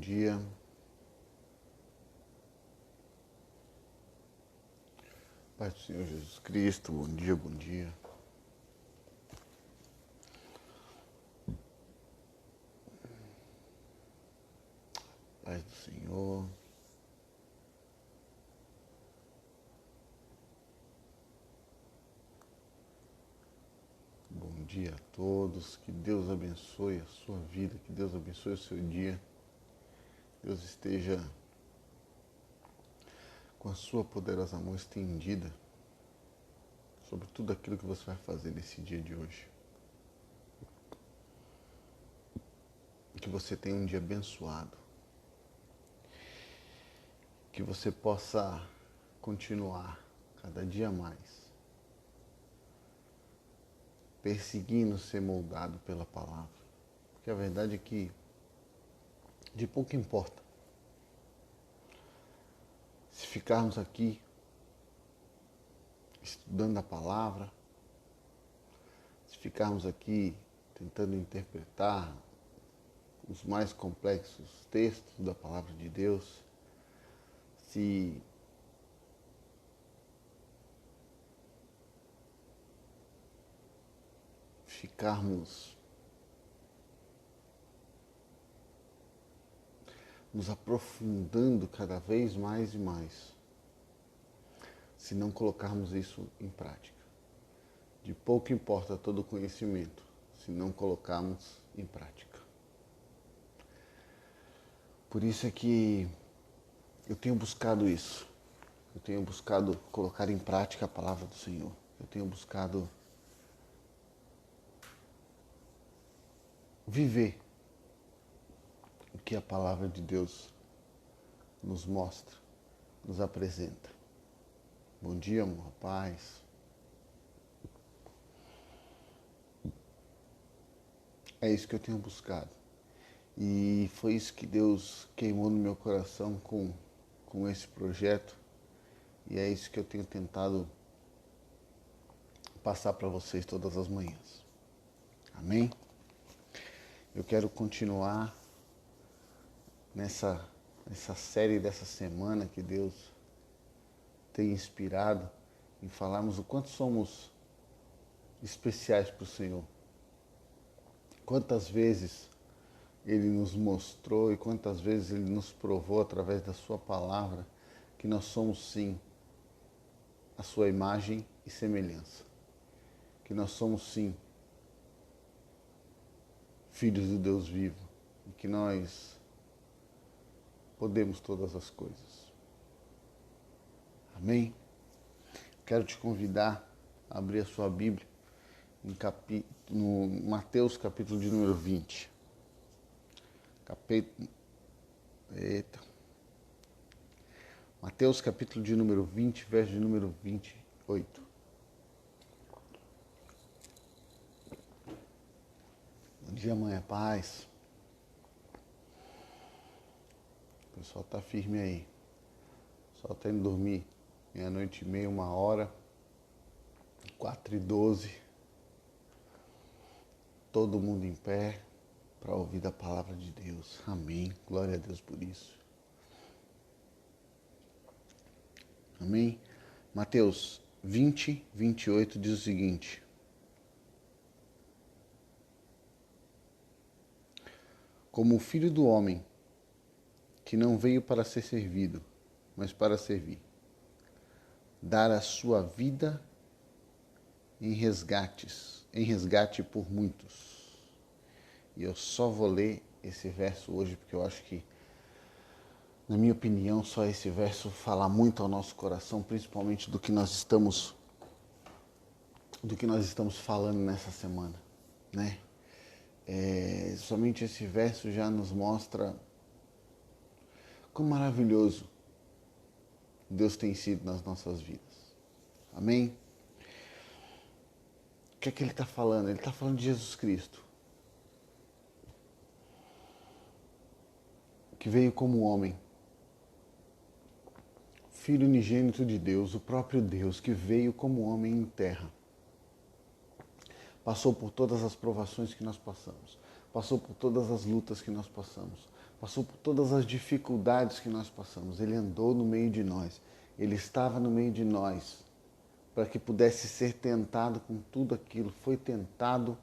dia. Paz do Senhor Jesus Cristo, bom dia, bom dia. Paz do Senhor. Bom dia a todos, que Deus abençoe a sua vida, que Deus abençoe o seu dia. Deus esteja com a sua poderosa mão estendida sobre tudo aquilo que você vai fazer nesse dia de hoje. Que você tenha um dia abençoado. Que você possa continuar cada dia mais perseguindo ser moldado pela palavra. Porque a verdade é que de pouco importa se ficarmos aqui estudando a palavra, se ficarmos aqui tentando interpretar os mais complexos textos da palavra de Deus, se ficarmos nos aprofundando cada vez mais e mais, se não colocarmos isso em prática. De pouco importa todo o conhecimento, se não colocarmos em prática. Por isso é que eu tenho buscado isso. Eu tenho buscado colocar em prática a palavra do Senhor. Eu tenho buscado viver o que a palavra de Deus nos mostra, nos apresenta. Bom dia, amor, paz. É isso que eu tenho buscado. E foi isso que Deus queimou no meu coração com esse projeto. E é isso que eu tenho tentado passar para vocês todas as manhãs. Amém? Eu quero continuar nessa série dessa semana que Deus tem inspirado em falarmos o quanto somos especiais para o Senhor. Quantas vezes Ele nos mostrou e quantas vezes Ele nos provou através da sua palavra que nós somos sim a sua imagem e semelhança. Que nós somos sim filhos do Deus vivo e que nós podemos todas as coisas. Amém? Quero te convidar a abrir a sua Bíblia no Mateus capítulo de número 20. Mateus capítulo de número 20, verso de número 28. Bom dia, mãe, a paz. O pessoal tá firme aí. O pessoal tá indo dormir 00:30, 1h, 4h12. Todo mundo em pé para ouvir da palavra de Deus. Amém. Glória a Deus por isso. Amém. Mateus 20, 28 diz o seguinte: como o Filho do Homem, que não veio para ser servido, mas para servir, dar a sua vida em resgate por muitos. E eu só vou ler esse verso hoje porque eu acho que, na minha opinião, só esse verso fala muito ao nosso coração, principalmente do que nós estamos falando nessa semana, né? Somente esse verso já nos mostra quão maravilhoso Deus tem sido nas nossas vidas. Amém? O que é que ele está falando? Ele está falando de Jesus Cristo, que veio como homem, Filho unigênito de Deus, o próprio Deus que veio como homem em terra. Passou por todas as provações que nós passamos, passou por todas as lutas que nós passamos, passou por todas as dificuldades que nós passamos. Ele andou no meio de nós. Ele estava no meio de nós para que pudesse ser tentado com tudo aquilo. Foi tentado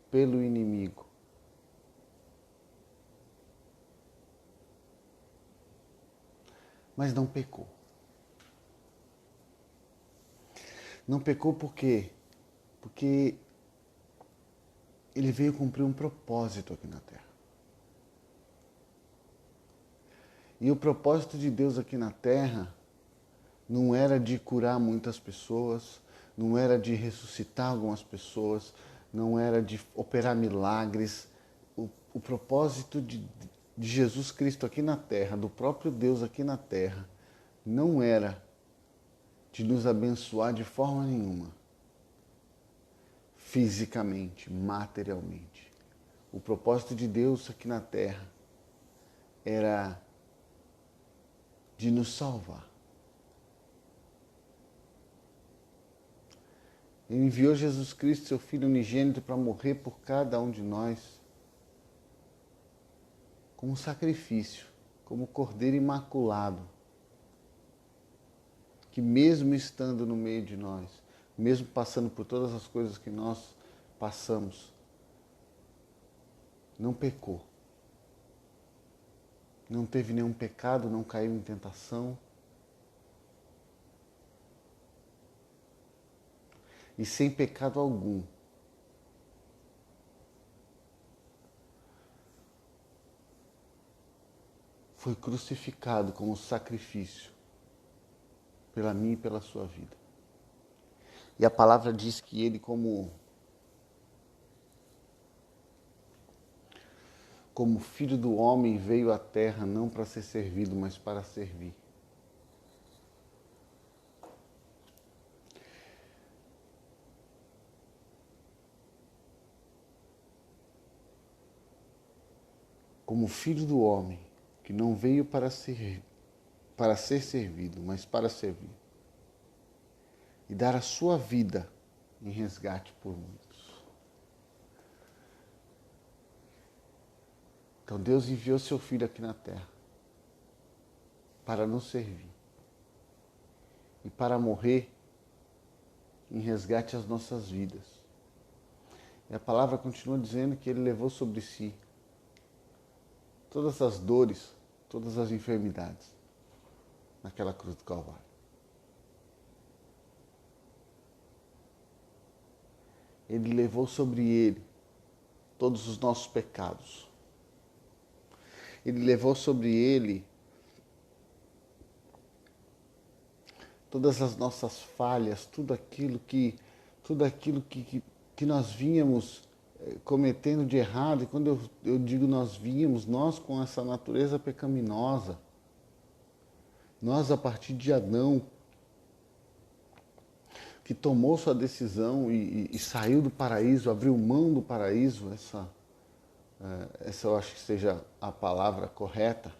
pelo inimigo. Mas não pecou. Não pecou por quê? Porque ele veio cumprir um propósito aqui na Terra. E o propósito de Deus aqui na Terra não era de curar muitas pessoas, não era de ressuscitar algumas pessoas, não era de operar milagres. O propósito de Jesus Cristo aqui na Terra, do próprio Deus aqui na Terra, não era de nos abençoar de forma nenhuma, fisicamente, materialmente. O propósito de Deus aqui na Terra era de nos salvar. Ele enviou Jesus Cristo, seu Filho unigênito, para morrer por cada um de nós como sacrifício, como cordeiro imaculado, que mesmo estando no meio de nós, mesmo passando por todas as coisas que nós passamos, não pecou. Não teve nenhum pecado, não caiu em tentação. E sem pecado algum, foi crucificado como sacrifício pela minha e pela sua vida. E a palavra diz que ele, como filho do homem, veio à terra não para ser servido, mas para servir. Como filho do homem, que não veio para ser servido, mas para servir. E dar a sua vida em resgate por muitos. Então Deus enviou seu Filho aqui na terra para nos servir e para morrer em resgate às nossas vidas. E a palavra continua dizendo que ele levou sobre si todas as dores, todas as enfermidades naquela cruz do Calvário. Ele levou sobre ele todos os nossos pecados. Ele levou sobre ele todas as nossas falhas, tudo aquilo que nós vínhamos cometendo de errado. E quando eu digo nós vínhamos, nós com essa natureza pecaminosa, nós a partir de Adão, que tomou sua decisão e saiu do paraíso, abriu mão do paraíso, essa eu acho que seja a palavra correta,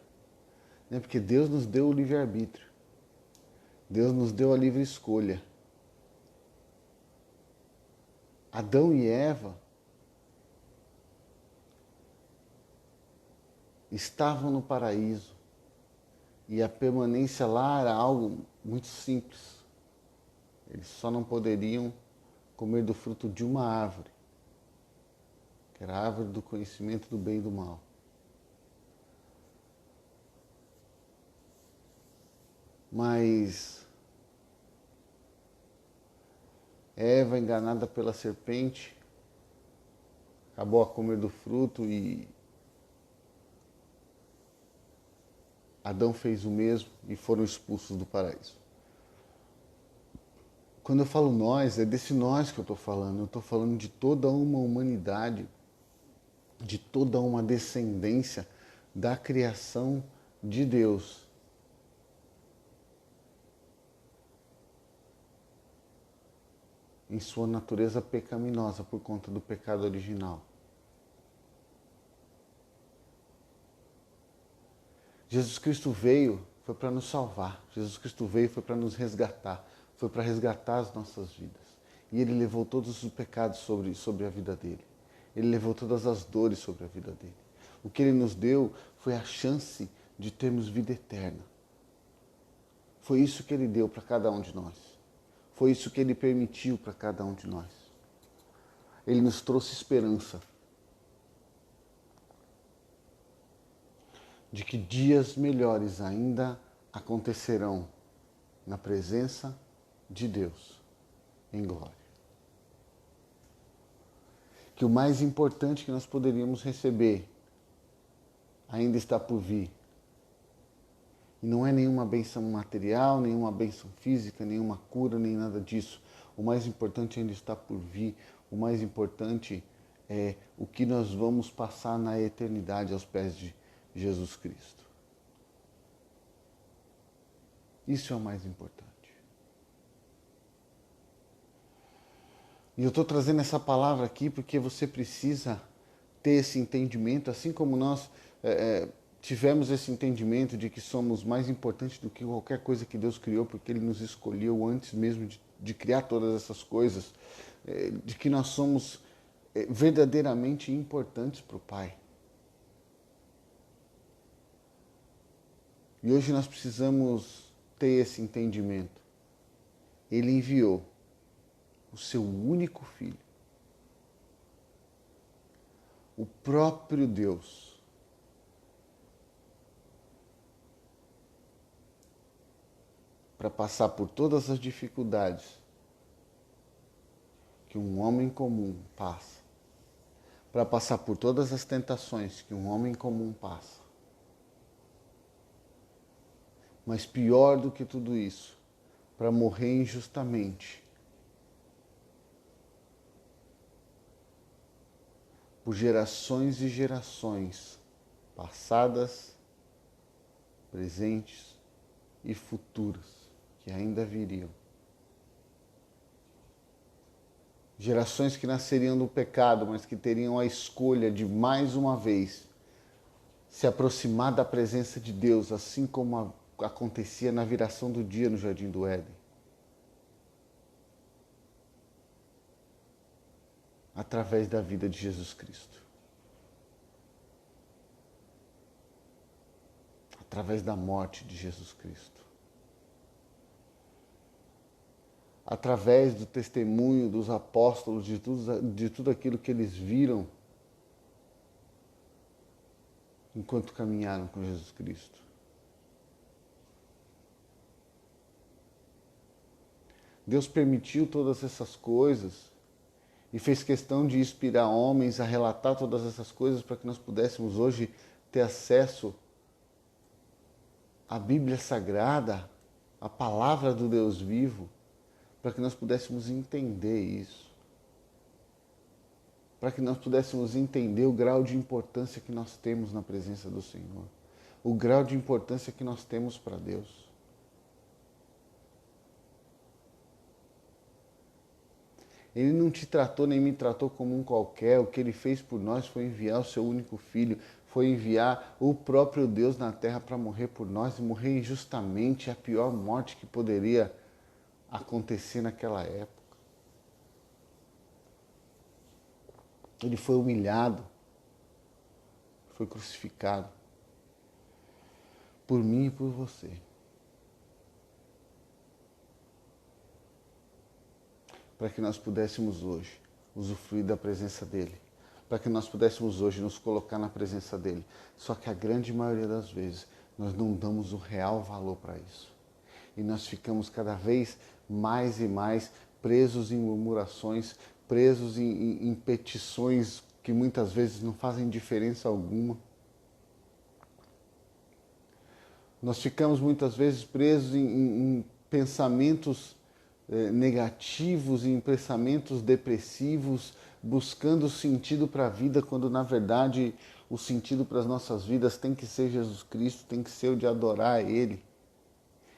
né? Porque Deus nos deu o livre-arbítrio, Deus nos deu a livre escolha. Adão e Eva estavam no paraíso e a permanência lá era algo muito simples. Eles só não poderiam comer do fruto de uma árvore, que era a árvore do conhecimento do bem e do mal. Mas Eva, enganada pela serpente, acabou a comer do fruto e Adão fez o mesmo e foram expulsos do paraíso. Quando eu falo nós, é desse nós que eu estou falando. Eu estou falando de toda uma humanidade, de toda uma descendência da criação de Deus. Em sua natureza pecaminosa por conta do pecado original. Jesus Cristo veio, foi para nos salvar. Jesus Cristo veio, foi para nos resgatar. Foi para resgatar as nossas vidas. E ele levou todos os pecados sobre a vida dele. Ele levou todas as dores sobre a vida dele. O que ele nos deu foi a chance de termos vida eterna. Foi isso que Ele deu para cada um de nós. Foi isso que Ele permitiu para cada um de nós. Ele nos trouxe esperança de que dias melhores ainda acontecerão na presença de Deus em glória. Que o mais importante que nós poderíamos receber ainda está por vir. E não é nenhuma bênção material, nenhuma bênção física, nenhuma cura, nem nada disso. O mais importante ainda está por vir. O mais importante é o que nós vamos passar na eternidade aos pés de Jesus Cristo. Isso é o mais importante. E eu estou trazendo essa palavra aqui porque você precisa ter esse entendimento, assim como nós tivemos esse entendimento de que somos mais importantes do que qualquer coisa que Deus criou, porque Ele nos escolheu antes mesmo de criar todas essas coisas, de que nós somos verdadeiramente importantes para o Pai. E hoje nós precisamos ter esse entendimento. Ele enviou o seu único Filho, o próprio Deus, para passar por todas as dificuldades que um homem comum passa, para passar por todas as tentações que um homem comum passa. Mas pior do que tudo isso, para morrer injustamente, por gerações e gerações, passadas, presentes e futuras, que ainda viriam. Gerações que nasceriam do pecado, mas que teriam a escolha de, mais uma vez, se aproximar da presença de Deus, assim como acontecia na viração do dia no Jardim do Éden. Através da vida de Jesus Cristo. Através da morte de Jesus Cristo. Através do testemunho dos apóstolos, de tudo aquilo que eles viram enquanto caminharam com Jesus Cristo. Deus permitiu todas essas coisas e fez questão de inspirar homens a relatar todas essas coisas para que nós pudéssemos hoje ter acesso à Bíblia Sagrada, à palavra do Deus vivo, para que nós pudéssemos entender isso. Para que nós pudéssemos entender o grau de importância que nós temos na presença do Senhor. O grau de importância que nós temos para Deus. Ele não te tratou nem me tratou como um qualquer. O que Ele fez por nós foi enviar o seu único Filho. Foi enviar o próprio Deus na terra para morrer por nós. E morrer injustamente, a pior morte que poderia acontecer naquela época. Ele foi humilhado. Foi crucificado. Por mim e por você. Para que nós pudéssemos hoje usufruir da presença dEle. Para que nós pudéssemos hoje nos colocar na presença dEle. Só que a grande maioria das vezes nós não damos o real valor para isso. E nós ficamos cada vez mais e mais presos em murmurações, presos em petições que muitas vezes não fazem diferença alguma. Nós ficamos muitas vezes presos em pensamentos negativos, em pensamentos depressivos, buscando sentido para a vida, quando na verdade o sentido para as nossas vidas tem que ser Jesus Cristo, tem que ser o de adorar Ele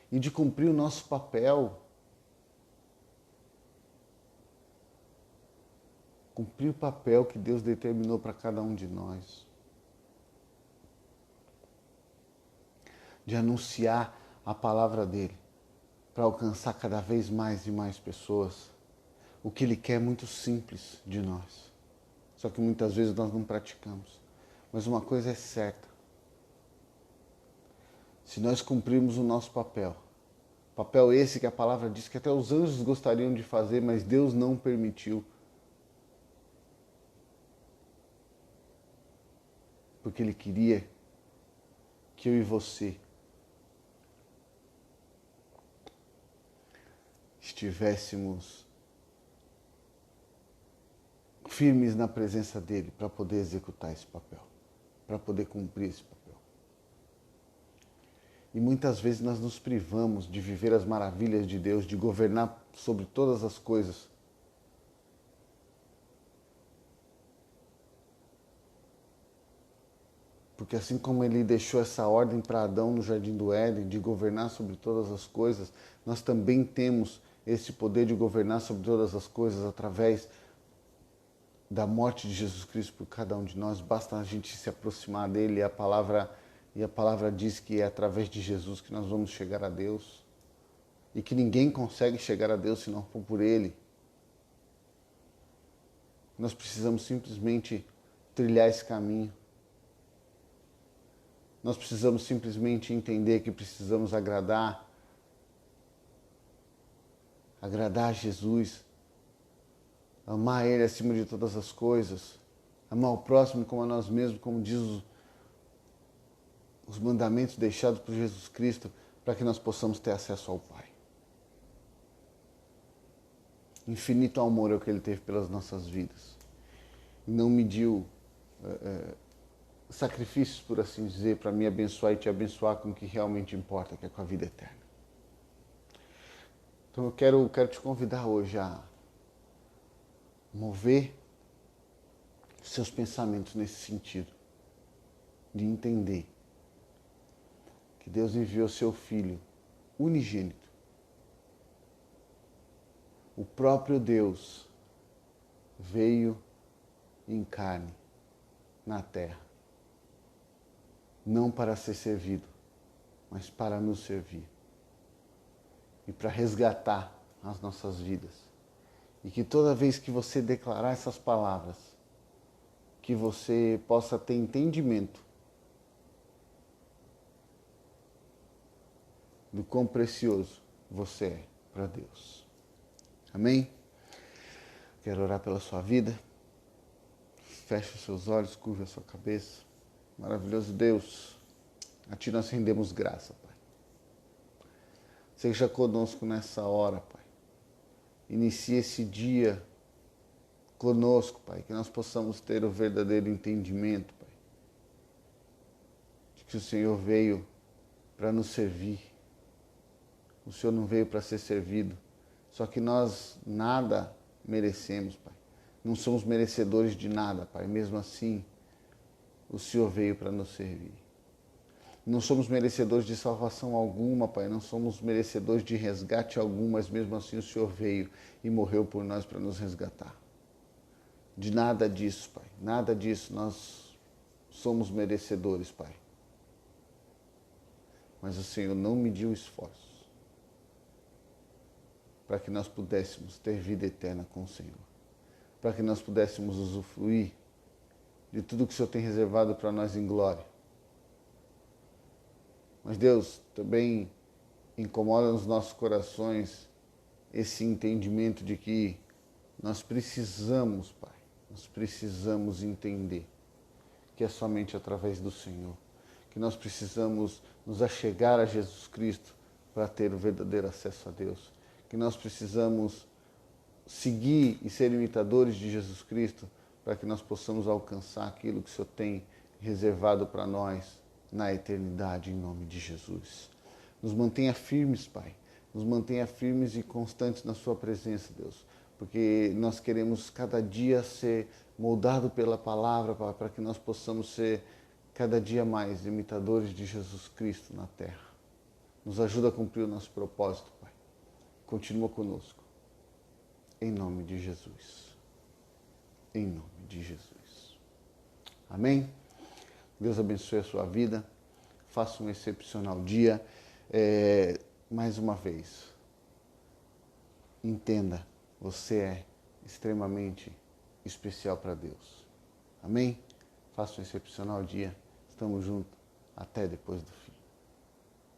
e de cumprir o nosso papel. Cumprir o papel que Deus determinou para cada um de nós. De anunciar a palavra dEle, para alcançar cada vez mais e mais pessoas. O que Ele quer é muito simples de nós. Só que muitas vezes nós não praticamos. Mas uma coisa é certa. se nós cumprirmos o nosso papel esse que a palavra diz que até os anjos gostariam de fazer, mas Deus não permitiu. Porque Ele queria que eu e você estivéssemos firmes na presença dEle para poder executar esse papel, para poder cumprir esse papel. E muitas vezes nós nos privamos de viver as maravilhas de Deus, de governar sobre todas as coisas. Porque assim como Ele deixou essa ordem para Adão no Jardim do Éden, de governar sobre todas as coisas, nós também temos esse poder de governar sobre todas as coisas através da morte de Jesus Cristo por cada um de nós. Basta a gente se aproximar dEle e a palavra diz que é através de Jesus que nós vamos chegar a Deus. E que ninguém consegue chegar a Deus se não for por Ele. Nós precisamos simplesmente trilhar esse caminho. Nós precisamos simplesmente entender que precisamos agradar a Jesus, amar Ele acima de todas as coisas, amar o próximo como a nós mesmos, como diz os mandamentos deixados por Jesus Cristo, para que nós possamos ter acesso ao Pai. Infinito amor é o que Ele teve pelas nossas vidas. E não mediu sacrifícios, por assim dizer, para me abençoar e te abençoar com o que realmente importa, que é com a vida eterna. Então eu quero te convidar hoje a mover seus pensamentos nesse sentido, de entender que Deus enviou seu Filho unigênito. O próprio Deus veio em carne na terra, não para ser servido, mas para nos servir e para resgatar as nossas vidas. E que toda vez que você declarar essas palavras, que você possa ter entendimento do quão precioso você é para Deus. Amém? Quero orar pela sua vida. Feche os seus olhos, curva a sua cabeça. Maravilhoso Deus, a Ti nós rendemos graça, Pai. Seja conosco nessa hora, Pai. Inicie esse dia conosco, Pai, que nós possamos ter o verdadeiro entendimento, Pai, de que o Senhor veio para nos servir. O Senhor não veio para ser servido. Só que nós nada merecemos, Pai. Não somos merecedores de nada, Pai. Mesmo assim, o Senhor veio para nos servir. Não somos merecedores de salvação alguma, Pai. Não somos merecedores de resgate algum, mas mesmo assim o Senhor veio e morreu por nós para nos resgatar. De nada disso, Pai. Nada disso nós somos merecedores, Pai. Mas o Senhor não mediu esforços para que nós pudéssemos ter vida eterna com o Senhor. Para que nós pudéssemos usufruir de tudo que o Senhor tem reservado para nós em glória. Mas Deus, também incomoda nos nossos corações esse entendimento de que nós precisamos, Pai, nós precisamos entender que é somente através do Senhor, que nós precisamos nos achegar a Jesus Cristo para ter o verdadeiro acesso a Deus, que nós precisamos seguir e ser imitadores de Jesus Cristo para que nós possamos alcançar aquilo que o Senhor tem reservado para nós na eternidade, em nome de Jesus. Nos mantenha firmes, Pai. Nos mantenha firmes e constantes na sua presença, Deus. Porque nós queremos cada dia ser moldado pela palavra, Pai, para que nós possamos ser cada dia mais imitadores de Jesus Cristo na terra. Nos ajuda a cumprir o nosso propósito, Pai. Continua conosco. Em nome de Jesus. Em nome de Jesus. Amém? Deus abençoe a sua vida. Faça um excepcional dia. Mais uma vez, entenda, você é extremamente especial para Deus. Amém? Faça um excepcional dia. Estamos juntos. Até depois do fim.